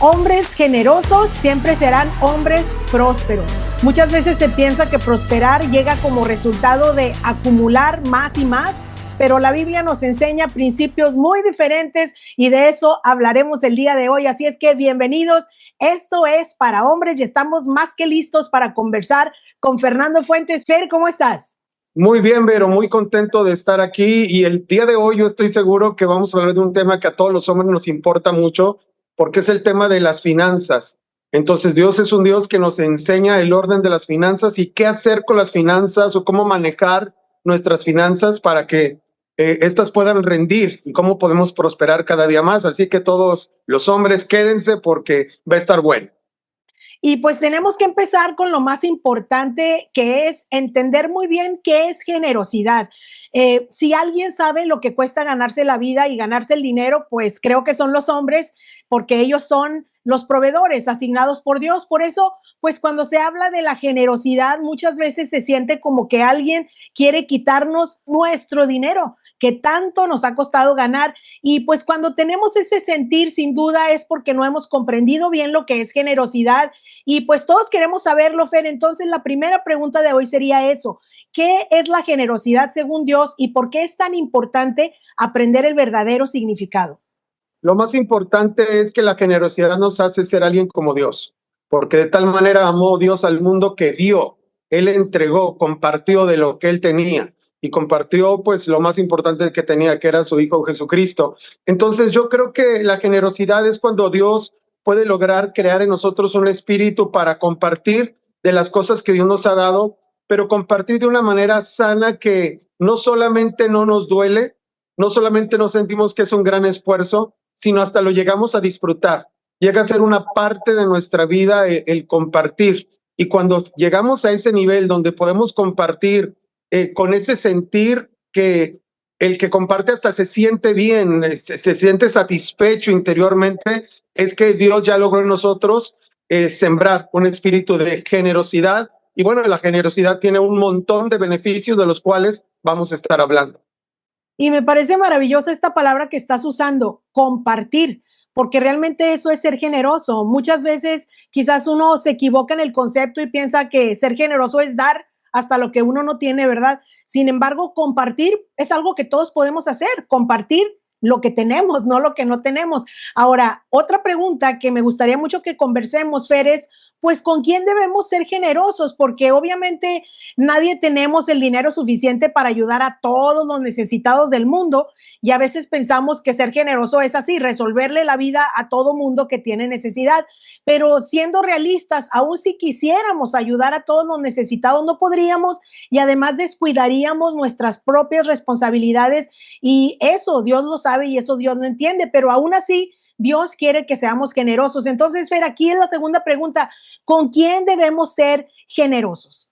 Hombres generosos siempre serán hombres prósperos. Muchas veces se piensa que prosperar llega como resultado de acumular más y más, pero la Biblia nos enseña principios muy diferentes y de eso hablaremos el día de hoy. Así es que bienvenidos. Esto es Para Hombres y estamos más que listos para conversar con Fernando Fuentes. Fer, ¿cómo estás? Muy bien, Vero, muy contento de estar aquí y el día de hoy yo estoy seguro que vamos a hablar de un tema que a todos los hombres nos importa mucho porque es el tema de las finanzas. Entonces Dios es un Dios que nos enseña el orden de las finanzas y qué hacer con las finanzas o cómo manejar nuestras finanzas para que estas puedan rendir y cómo podemos prosperar cada día más. Así que todos los hombres quédense porque va a estar bueno. Y pues tenemos que empezar con lo más importante, que es entender muy bien qué es generosidad. Si alguien sabe lo que cuesta ganarse la vida y ganarse el dinero, pues creo que son los hombres, porque ellos son los proveedores asignados por Dios. Por eso, pues cuando se habla de la generosidad, muchas veces se siente como que alguien quiere quitarnos nuestro dinero que tanto nos ha costado ganar. Y pues cuando tenemos ese sentir, sin duda es porque no hemos comprendido bien lo que es generosidad. Y pues todos queremos saberlo, Fer. Entonces la primera pregunta de hoy sería eso. ¿Qué es la generosidad según Dios y por qué es tan importante aprender el verdadero significado? Lo más importante es que la generosidad nos hace ser alguien como Dios, porque de tal manera amó Dios al mundo que dio, Él entregó, compartió de lo que Él tenía y compartió pues lo más importante que tenía, que era su Hijo Jesucristo. Entonces yo creo que la generosidad es cuando Dios puede lograr crear en nosotros un espíritu para compartir de las cosas que Dios nos ha dado, pero compartir de una manera sana que no solamente no nos duele, no solamente nos sentimos que es un gran esfuerzo, sino hasta lo llegamos a disfrutar. Llega a ser una parte de nuestra vida el compartir. Y cuando llegamos a ese nivel donde podemos compartir con ese sentir que el que comparte hasta se siente bien, se siente satisfecho interiormente, es que Dios ya logró en nosotros sembrar un espíritu de generosidad. Y bueno, la generosidad tiene un montón de beneficios de los cuales vamos a estar hablando. Y me parece maravillosa esta palabra que estás usando, compartir, porque realmente eso es ser generoso. Muchas veces quizás uno se equivoca en el concepto y piensa que ser generoso es dar hasta lo que uno no tiene, ¿verdad? Sin embargo, compartir es algo que todos podemos hacer, compartir lo que tenemos, no lo que no tenemos. Ahora, otra pregunta que me gustaría mucho que conversemos, Fer, es pues con quién debemos ser generosos, porque obviamente nadie tenemos el dinero suficiente para ayudar a todos los necesitados del mundo y a veces pensamos que ser generoso es así, resolverle la vida a todo mundo que tiene necesidad, pero siendo realistas, aún si quisiéramos ayudar a todos los necesitados, no podríamos y además descuidaríamos nuestras propias responsabilidades y eso Dios lo sabe y eso Dios lo entiende, pero aún así Dios quiere que seamos generosos. Entonces, Fer, aquí es la segunda pregunta. ¿Con quién debemos ser generosos?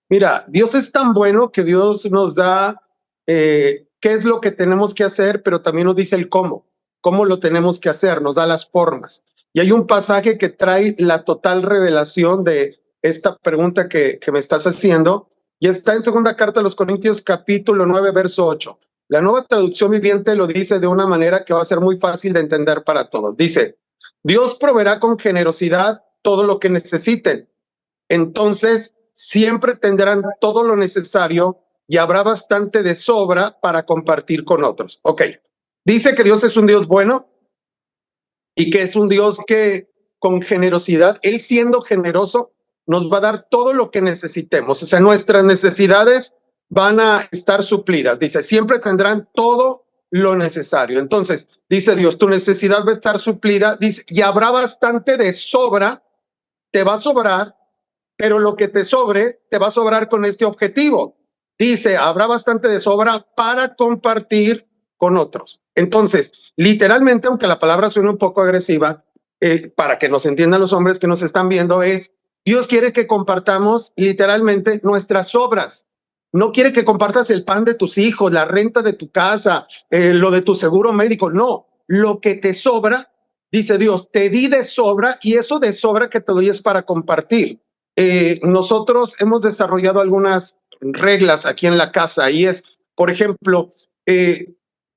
Mira, Dios es tan bueno que Dios nos da qué es lo que tenemos que hacer, pero también nos dice el cómo lo tenemos que hacer, nos da las formas. Y hay un pasaje que trae la total revelación de esta pregunta que me estás haciendo, y está en segunda carta a los Corintios capítulo 9, verso 8. La Nueva Traducción Viviente lo dice de una manera que va a ser muy fácil de entender para todos. Dice, Dios proveerá con generosidad todo lo que necesiten. Entonces, siempre tendrán todo lo necesario y habrá bastante de sobra para compartir con otros. Ok, dice que Dios es un Dios bueno y que es un Dios que con generosidad, Él siendo generoso, nos va a dar todo lo que necesitemos. O sea, nuestras necesidades van a estar suplidas. Dice, siempre tendrán todo lo necesario. Entonces, dice Dios, tu necesidad va a estar suplida, dice, y habrá bastante de sobra, te va a sobrar, pero lo que te sobre, te va a sobrar con este objetivo. Dice, habrá bastante de sobra para compartir con otros. Entonces, literalmente, aunque la palabra suene un poco agresiva, para que nos entiendan los hombres que nos están viendo, es, Dios quiere que compartamos literalmente nuestras obras. No quiere que compartas el pan de tus hijos, la renta de tu casa, lo de tu seguro médico. No, lo que te sobra, dice Dios, te di de sobra y eso de sobra que te doy es para compartir. Nosotros hemos desarrollado algunas reglas aquí en la casa y es, por ejemplo,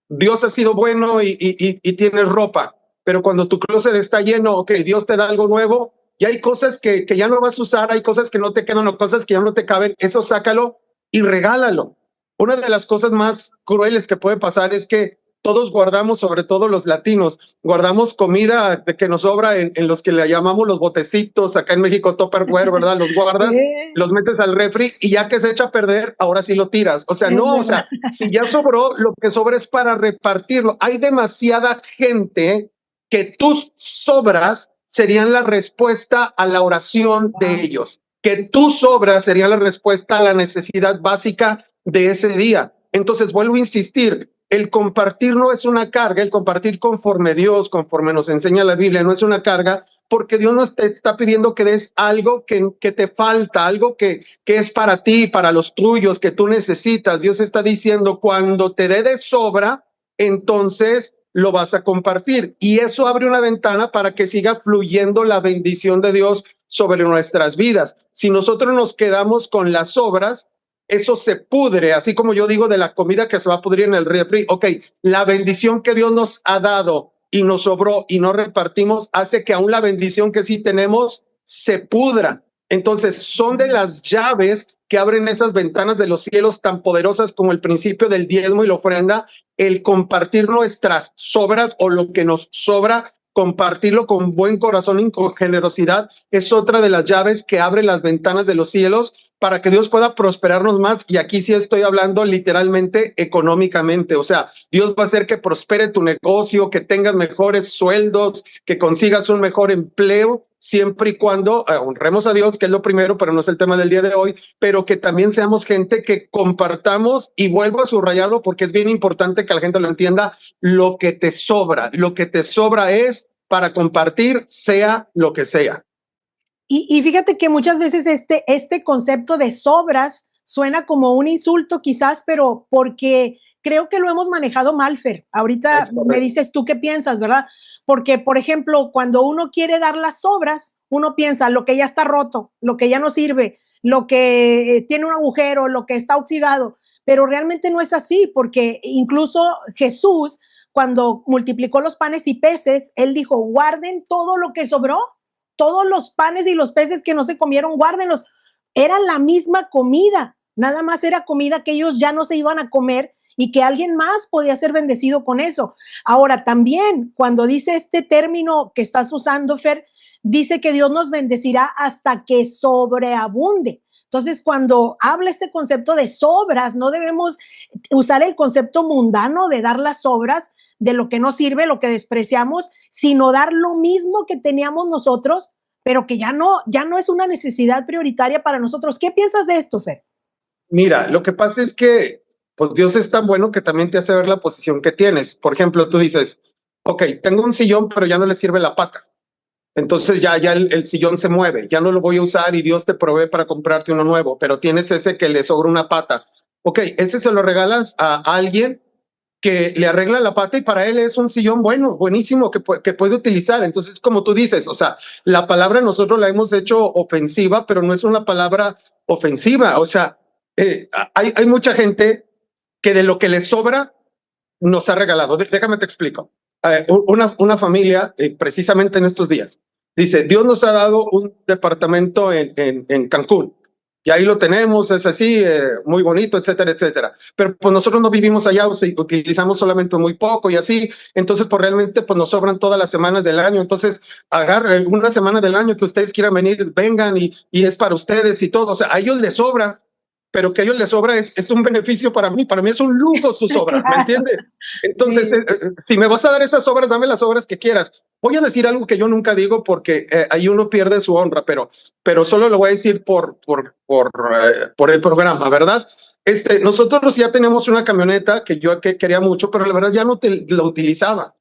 Dios ha sido bueno y tienes ropa, pero cuando tu closet está lleno, ok, Dios te da algo nuevo, y hay cosas que ya no vas a usar, hay cosas que no te quedan o cosas que ya no te caben, eso sácalo y regálalo. Una de las cosas más crueles que puede pasar es que todos guardamos, sobre todo los latinos, guardamos comida de que nos sobra en los que le llamamos los botecitos, acá en México Tupperware, ¿verdad? Los guardas, los metes al refri y ya que se echa a perder, ahora sí lo tiras. O sea, no, o sea, si ya sobró, lo que sobra es para repartirlo. Hay demasiada gente que tus sobras serían la respuesta a la oración de ellos, que tus sobras serían la respuesta a la necesidad básica de ese día. Entonces, vuelvo a insistir, el compartir no es una carga, el compartir conforme Dios, conforme nos enseña la Biblia, no es una carga, porque Dios nos te está pidiendo que des algo que te falta, algo que es para ti, para los tuyos, que tú necesitas. Dios está diciendo, cuando te dé de sobra, entonces lo vas a compartir. Y eso abre una ventana para que siga fluyendo la bendición de Dios sobre nuestras vidas. Si nosotros nos quedamos con las sobras, eso se pudre, así como yo digo de la comida que se va a pudrir en el refri. Ok, la bendición que Dios nos ha dado y nos sobró y no repartimos hace que aún la bendición que sí tenemos se pudra. Entonces son de las llaves que abren esas ventanas de los cielos tan poderosas como el principio del diezmo y la ofrenda, el compartir nuestras sobras o lo que nos sobra, compartirlo con buen corazón y con generosidad, es otra de las llaves que abre las ventanas de los cielos para que Dios pueda prosperarnos más. Y aquí sí estoy hablando literalmente económicamente. O sea, Dios va a hacer que prospere tu negocio, que tengas mejores sueldos, que consigas un mejor empleo, siempre y cuando honremos a Dios, que es lo primero, pero no es el tema del día de hoy, pero que también seamos gente que compartamos, y vuelvo a subrayarlo porque es bien importante que la gente lo entienda, lo que te sobra es para compartir, sea lo que sea. Y fíjate que muchas veces este concepto de sobras suena como un insulto quizás, pero porque creo que lo hemos manejado mal, Fer. Ahorita me dices tú qué piensas, ¿verdad? Porque, por ejemplo, cuando uno quiere dar las sobras, uno piensa lo que ya está roto, lo que ya no sirve, lo que tiene un agujero, lo que está oxidado, pero realmente no es así, porque incluso Jesús, cuando multiplicó los panes y peces, él dijo, guarden todo lo que sobró. Todos los panes y los peces que no se comieron, guárdenlos. Era la misma comida, nada más era comida que ellos ya no se iban a comer y que alguien más podía ser bendecido con eso. Ahora, también, cuando dice este término que estás usando, Fer, dice que Dios nos bendecirá hasta que sobreabunde. Entonces, cuando habla este concepto de sobras, no debemos usar el concepto mundano de dar las sobras, de lo que no sirve, lo que despreciamos, sino dar lo mismo que teníamos nosotros, pero que ya no es una necesidad prioritaria para nosotros. ¿Qué piensas de esto, Fer? Mira, lo que pasa es que pues Dios es tan bueno que también te hace ver la posición que tienes. Por ejemplo, tú dices, ok, tengo un sillón, pero ya no le sirve la pata. Entonces ya el sillón se mueve, ya no lo voy a usar y Dios te provee para comprarte uno nuevo, pero tienes ese que le sobra una pata. Ok, ese se lo regalas a alguien que le arregla la pata y para él es un sillón bueno, buenísimo, que puede utilizar. Entonces, como tú dices, o sea, la palabra nosotros la hemos hecho ofensiva, pero no es una palabra ofensiva. O sea, hay mucha gente que de lo que le sobra nos ha regalado. Déjame te explico. Una familia, precisamente en estos días, dice, Dios nos ha dado un departamento en Cancún. Y ahí lo tenemos, es así, muy bonito, etcétera, etcétera. Pero pues nosotros no vivimos allá, o sea, utilizamos solamente muy poco y así. Entonces, pues realmente pues nos sobran todas las semanas del año. Entonces, agarren una semana del año que ustedes quieran venir, vengan y es para ustedes y todo. O sea, a ellos les sobra, pero que a ellos les sobra es un beneficio para mí es un lujo sus obras, ¿me entiendes? Entonces, sí. Si me vas a dar esas obras, dame las obras que quieras. Voy a decir algo que yo nunca digo porque ahí uno pierde su honra, pero solo lo voy a decir por el programa, ¿verdad? Nosotros ya tenemos una camioneta que yo quería mucho, pero la verdad ya no la utilizaba.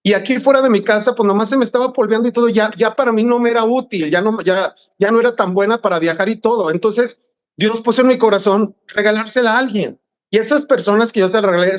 Y aquí fuera de mi casa, pues nomás se me estaba polveando y todo, ya para mí no me era útil, ya no era tan buena para viajar y todo. Entonces, Dios puso en mi corazón regalársela a alguien. Y esas personas que yo se la regalé,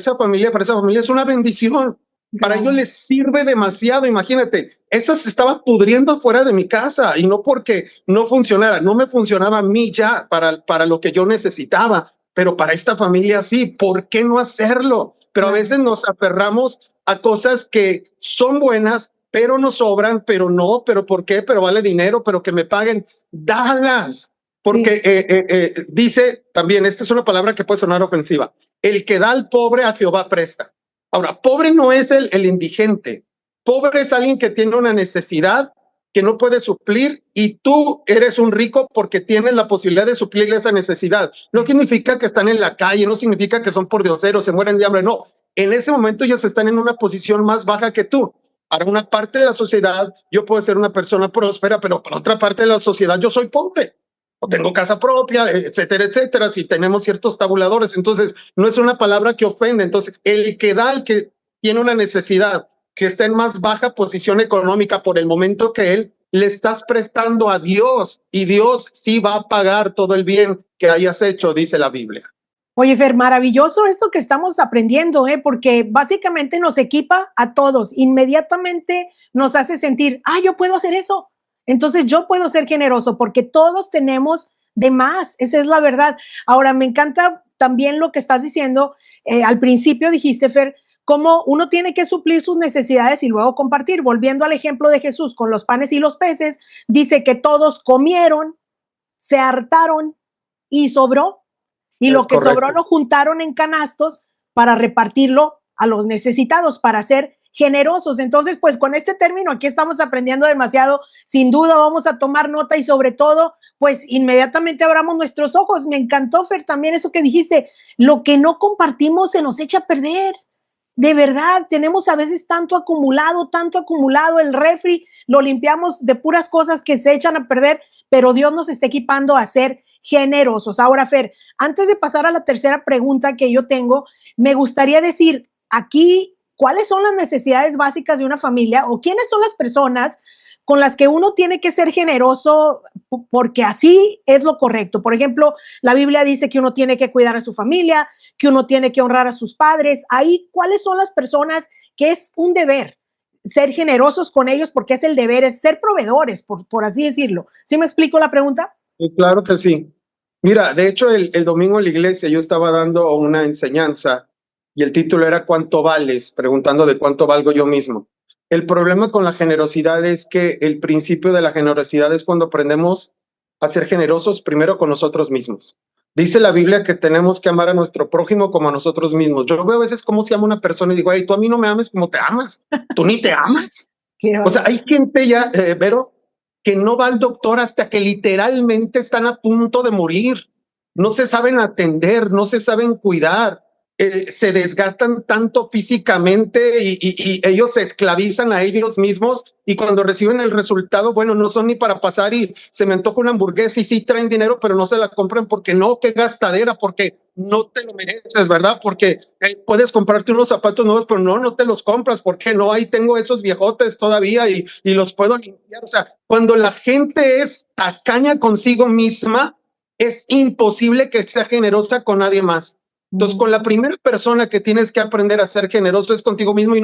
para esa familia es una bendición. Para ellos les sirve demasiado. Imagínate, esa se estaba pudriendo fuera de mi casa y no porque no funcionara, no me funcionaba a mí ya para lo que yo necesitaba, pero para esta familia sí. ¿Por qué no hacerlo? Pero a veces nos aferramos a cosas que son buenas, pero no sobran, pero no, pero ¿por qué? Pero vale dinero, pero que me paguen, dalas. Porque dice también, esta es una palabra que puede sonar ofensiva, el que da al pobre a Jehová presta. Ahora, pobre no es el indigente, pobre es alguien que tiene una necesidad que no puede suplir y tú eres un rico porque tienes la posibilidad de suplir esa necesidad. No significa que están en la calle, no significa que son pordioseros, se mueren de hambre, no. En ese momento ellos están en una posición más baja que tú. Para una parte de la sociedad yo puedo ser una persona próspera, pero para otra parte de la sociedad yo soy pobre. O tengo casa propia, etcétera, etcétera, si tenemos ciertos tabuladores. Entonces, no es una palabra que ofende. Entonces, el que da, el que tiene una necesidad, que está en más baja posición económica por el momento que él, le estás prestando a Dios y Dios sí va a pagar todo el bien que hayas hecho, dice la Biblia. Oye, Fer, maravilloso esto que estamos aprendiendo, porque básicamente nos equipa a todos, inmediatamente nos hace sentir, yo puedo hacer eso, entonces yo puedo ser generoso, porque todos tenemos de más, esa es la verdad. Ahora, me encanta también lo que estás diciendo, al principio dijiste, Fer, cómo uno tiene que suplir sus necesidades y luego compartir. Volviendo al ejemplo de Jesús con los panes y los peces, dice que todos comieron, se hartaron y sobró. Y lo que sobró lo juntaron en canastos para repartirlo a los necesitados, para ser generosos. Entonces, pues con este término aquí estamos aprendiendo demasiado. Sin duda vamos a tomar nota y sobre todo, pues inmediatamente abramos nuestros ojos. Me encantó, Fer, también eso que dijiste. Lo que no compartimos se nos echa a perder. De verdad, tenemos a veces tanto acumulado, el refri, lo limpiamos de puras cosas que se echan a perder, pero Dios nos está equipando a ser generosos. Ahora, Fer, antes de pasar a la tercera pregunta que yo tengo, me gustaría decir aquí cuáles son las necesidades básicas de una familia o quiénes son las personas con las que uno tiene que ser generoso porque así es lo correcto. Por ejemplo, la Biblia dice que uno tiene que cuidar a su familia, que uno tiene que honrar a sus padres. Ahí, ¿cuáles son las personas que es un deber ser generosos con ellos porque es el deber, es ser proveedores, por así decirlo? ¿Sí me explico la pregunta? Claro que sí. Mira, de hecho, el domingo en la iglesia yo estaba dando una enseñanza y el título era ¿cuánto vales? Preguntando de cuánto valgo yo mismo. El problema con la generosidad es que el principio de la generosidad es cuando aprendemos a ser generosos primero con nosotros mismos. Dice la Biblia que tenemos que amar a nuestro prójimo como a nosotros mismos. Yo veo a veces cómo se ama una persona y digo, tú a mí no me ames como te amas. Tú ni te amas. O sea, hay gente ya, Vero, que no va al doctor hasta que literalmente están a punto de morir. No se saben atender, no se saben cuidar. Se desgastan tanto físicamente y ellos se esclavizan a ellos mismos y cuando reciben el resultado, bueno, no son ni para pasar y se me antoja una hamburguesa y sí traen dinero, pero no se la compran porque no, qué gastadera, porque no te lo mereces, ¿verdad? Porque puedes comprarte unos zapatos nuevos, pero no te los compras, ¿por qué no? Ahí tengo esos viejotes todavía y los puedo limpiar. O sea, cuando la gente es tacaña consigo misma, es imposible que sea generosa con nadie más. Entonces, con la primera persona que tienes que aprender a ser generoso es contigo mismo y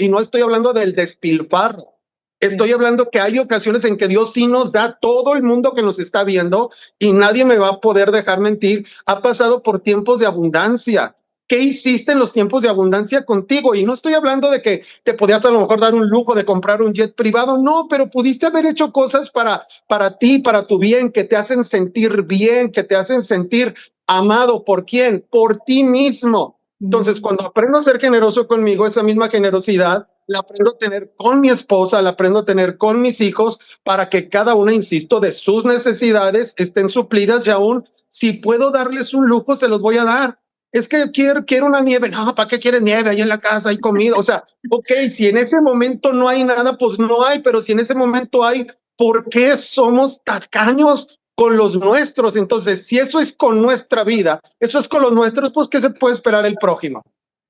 no estoy hablando del despilfarro. Estoy hablando que hay ocasiones en que Dios sí nos da todo el mundo que nos está viendo y nadie me va a poder dejar mentir. Ha pasado por tiempos de abundancia. ¿Qué hiciste en los tiempos de abundancia contigo? Y no estoy hablando de que te podías a lo mejor dar un lujo de comprar un jet privado. No, pero pudiste haber hecho cosas para ti, para tu bien, que te hacen sentir bien, que te hacen sentir amado. ¿Por quién? Por ti mismo. Entonces, cuando aprendo a ser generoso conmigo, esa misma generosidad la aprendo a tener con mi esposa, la aprendo a tener con mis hijos, para que cada una, insisto, de sus necesidades estén suplidas y aún si puedo darles un lujo, se los voy a dar. Es que quiero una nieve. No, ¿para qué quieres nieve? Ahí en la casa hay comida. O sea, ok, si en ese momento no hay nada, pues no hay, pero si en ese momento hay, ¿por qué somos tacaños con los nuestros? Entonces, si eso es con nuestra vida, eso es con los nuestros, pues ¿qué se puede esperar el prójimo?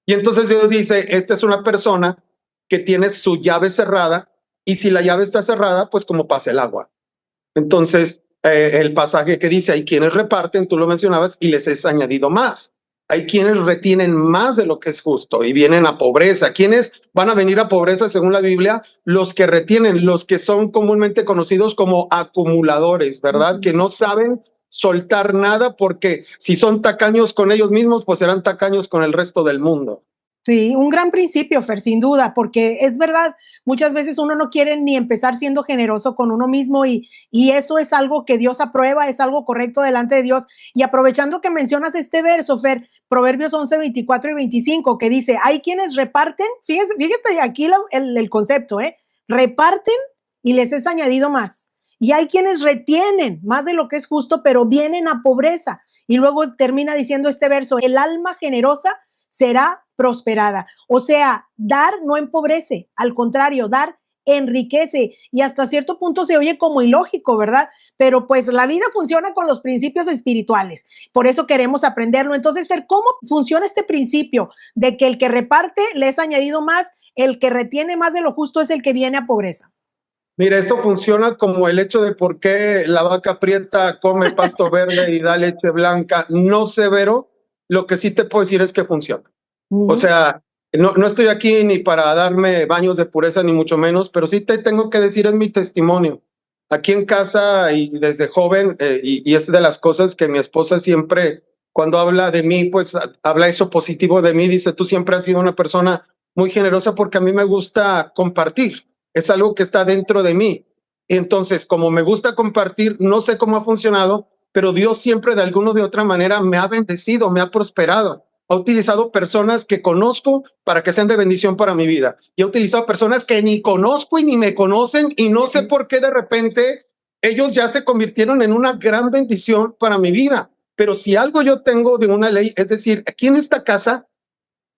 Y entonces Dios dice, esta es una persona que tiene su llave cerrada y si la llave está cerrada, pues como pasa el agua. Entonces, el pasaje que dice, hay quienes reparten, tú lo mencionabas, y les es añadido más. Hay quienes retienen más de lo que es justo y vienen a pobreza. ¿Quiénes van a venir a pobreza según la Biblia? Los que retienen, los que son comúnmente conocidos como acumuladores, ¿verdad? Que no saben soltar nada porque si son tacaños con ellos mismos, pues serán tacaños con el resto del mundo. Sí, un gran principio, Fer, sin duda, porque es verdad, muchas veces uno no quiere ni empezar siendo generoso con uno mismo y eso es algo que Dios aprueba, es algo correcto delante de Dios. Y aprovechando que mencionas este verso, Fer, Proverbios 11, 24 y 25, que dice, hay quienes reparten, fíjate aquí el concepto, reparten y les es añadido más. Y hay quienes retienen más de lo que es justo, pero vienen a pobreza. Y luego termina diciendo este verso, el alma generosa será prosperada. O sea, dar no empobrece, al contrario, dar enriquece y hasta cierto punto se oye como ilógico, ¿verdad? Pero pues la vida funciona con los principios espirituales, por eso queremos aprenderlo. Entonces, Fer, ¿cómo funciona este principio de que el que reparte le es añadido más, el que retiene más de lo justo es el que viene a pobreza? Mira, eso funciona como el hecho de por qué la vaca prieta come pasto verde y da leche blanca, no severo. Lo que sí te puedo decir es que funciona. O sea, no estoy aquí ni para darme baños de pureza, ni mucho menos, pero sí te tengo que decir, es mi testimonio. Aquí en casa y desde joven, y es de las cosas que mi esposa siempre, cuando habla de mí, pues habla eso positivo de mí, dice, tú siempre has sido una persona muy generosa porque a mí me gusta compartir, es algo que está dentro de mí. Entonces, como me gusta compartir, no sé cómo ha funcionado, pero Dios siempre de alguna o de otra manera me ha bendecido, me ha prosperado. Ha utilizado personas que conozco para que sean de bendición para mi vida. Y ha utilizado personas que ni conozco y ni me conocen y no sé por qué de repente ellos ya se convirtieron en una gran bendición para mi vida. Pero si algo yo tengo de una ley, es decir, aquí en esta casa,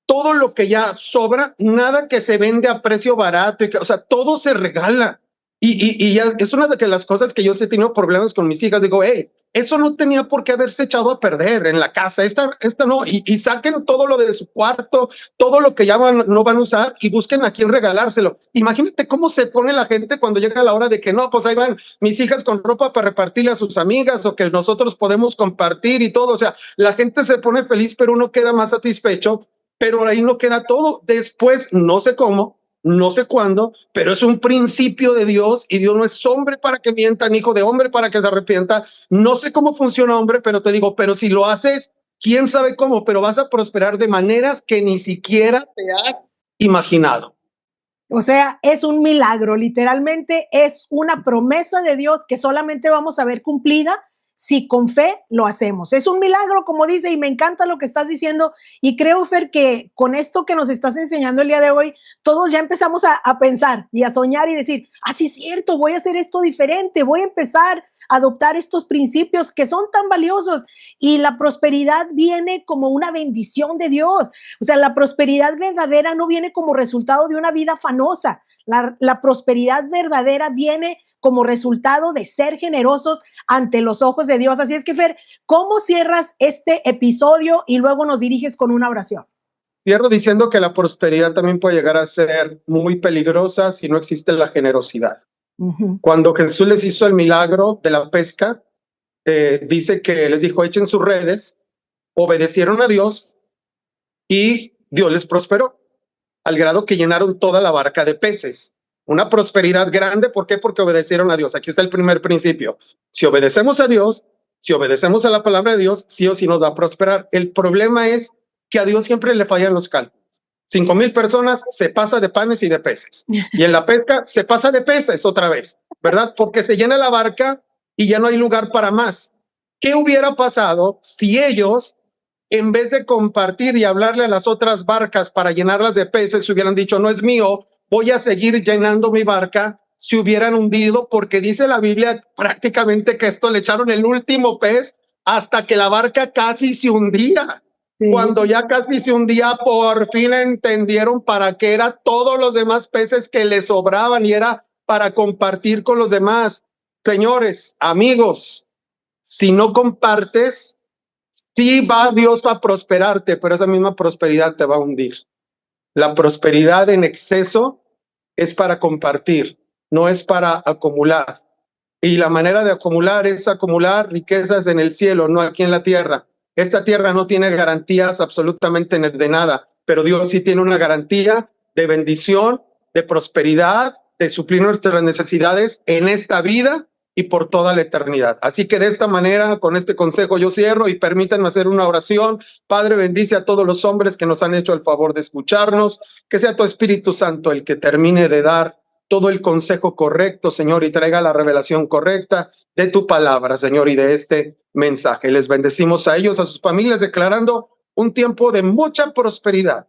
todo lo que ya sobra, nada que se vende a precio barato, o sea, todo se regala. Y ya es una de las cosas que yo he tenido problemas con mis hijas. Digo, hey, eso no tenía por qué haberse echado a perder en la casa. Esta no. Y saquen todo lo de su cuarto, todo lo que ya no van a usar y busquen a quién regalárselo. Imagínate cómo se pone la gente cuando llega la hora de que no, pues ahí van mis hijas con ropa para repartirle a sus amigas o que nosotros podemos compartir y todo. O sea, la gente se pone feliz, pero uno queda más satisfecho. Pero ahí no queda todo. Después, no sé cómo, no sé cuándo, pero es un principio de Dios y Dios no es hombre para que mienta, ni hijo de hombre para que se arrepienta. No sé cómo funciona, hombre, pero te digo, pero si lo haces, quién sabe cómo, pero vas a prosperar de maneras que ni siquiera te has imaginado. O sea, es un milagro, literalmente es una promesa de Dios que solamente vamos a ver cumplida si con fe lo hacemos. Es un milagro, como dice, y me encanta lo que estás diciendo. Y creo, Fer, que con esto que nos estás enseñando el día de hoy, todos ya empezamos a pensar y a soñar y decir, ah, sí, es cierto, voy a hacer esto diferente, voy a empezar a adoptar estos principios que son tan valiosos. Y la prosperidad viene como una bendición de Dios. O sea, la prosperidad verdadera no viene como resultado de una vida afanosa. La prosperidad verdadera viene como resultado de ser generosos ante los ojos de Dios. Así es que, Fer, ¿cómo cierras este episodio y luego nos diriges con una oración? Cierro diciendo que la prosperidad también puede llegar a ser muy peligrosa si no existe la generosidad. Cuando Jesús les hizo el milagro de la pesca, dice que les dijo, echen sus redes, obedecieron a Dios y Dios les prosperó, al grado que llenaron toda la barca de peces. Una prosperidad grande, ¿por qué? Porque obedecieron a Dios. Aquí está el primer principio. Si obedecemos a Dios, si obedecemos a la palabra de Dios, sí o sí nos va a prosperar. El problema es que a Dios siempre le fallan los cálculos. 5,000 personas se pasa de panes y de peces. Y en la pesca se pasa de peces otra vez, ¿verdad? Porque se llena la barca y ya no hay lugar para más. ¿Qué hubiera pasado si ellos, en vez de compartir y hablarle a las otras barcas para llenarlas de peces, hubieran dicho, no es mío, voy a seguir llenando mi barca, se hubieran hundido? Porque dice la Biblia prácticamente que esto le echaron el último pez hasta que la barca casi se hundía. Sí. Cuando ya casi se hundía, por fin entendieron para qué era todos los demás peces que les sobraban y era para compartir con los demás. Señores, amigos, si no compartes, sí va Dios a prosperarte, pero esa misma prosperidad te va a hundir. La prosperidad en exceso es para compartir, no es para acumular. Y la manera de acumular es acumular riquezas en el cielo, no aquí en la tierra. Esta tierra no tiene garantías absolutamente de nada, pero Dios sí tiene una garantía de bendición, de prosperidad, de suplir nuestras necesidades en esta vida y por toda la eternidad. Así que de esta manera, con este consejo yo cierro y permítanme hacer una oración. Padre, bendice a todos los hombres que nos han hecho el favor de escucharnos, que sea tu Espíritu Santo el que termine de dar todo el consejo correcto, Señor, y traiga la revelación correcta de tu palabra, Señor, y de este mensaje. Les bendecimos a ellos, a sus familias, declarando un tiempo de mucha prosperidad,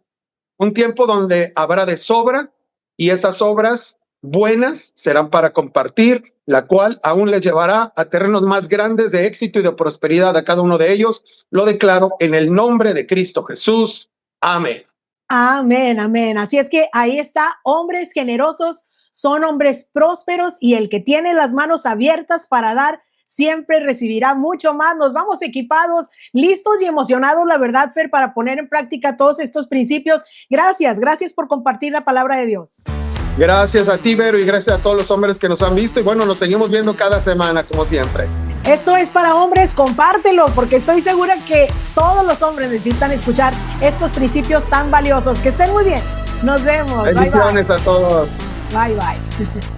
un tiempo donde habrá de sobra, y esas obras buenas serán para compartir, la cual aún les llevará a terrenos más grandes de éxito y de prosperidad a cada uno de ellos. Lo declaro en el nombre de Cristo Jesús. Amén. Amén, amén. Así es que ahí está, hombres generosos son hombres prósperos, y el que tiene las manos abiertas para dar siempre recibirá mucho más. Nos vamos equipados, listos y emocionados, la verdad, Fer, para poner en práctica todos estos principios. Gracias por compartir la palabra de Dios. Gracias a ti, Vero, y gracias a todos los hombres que nos han visto. Y bueno, nos seguimos viendo cada semana, como siempre. Esto es para hombres, compártelo, porque estoy segura que todos los hombres necesitan escuchar estos principios tan valiosos. Que estén muy bien. Nos vemos. Bendiciones a todos. Bye, bye.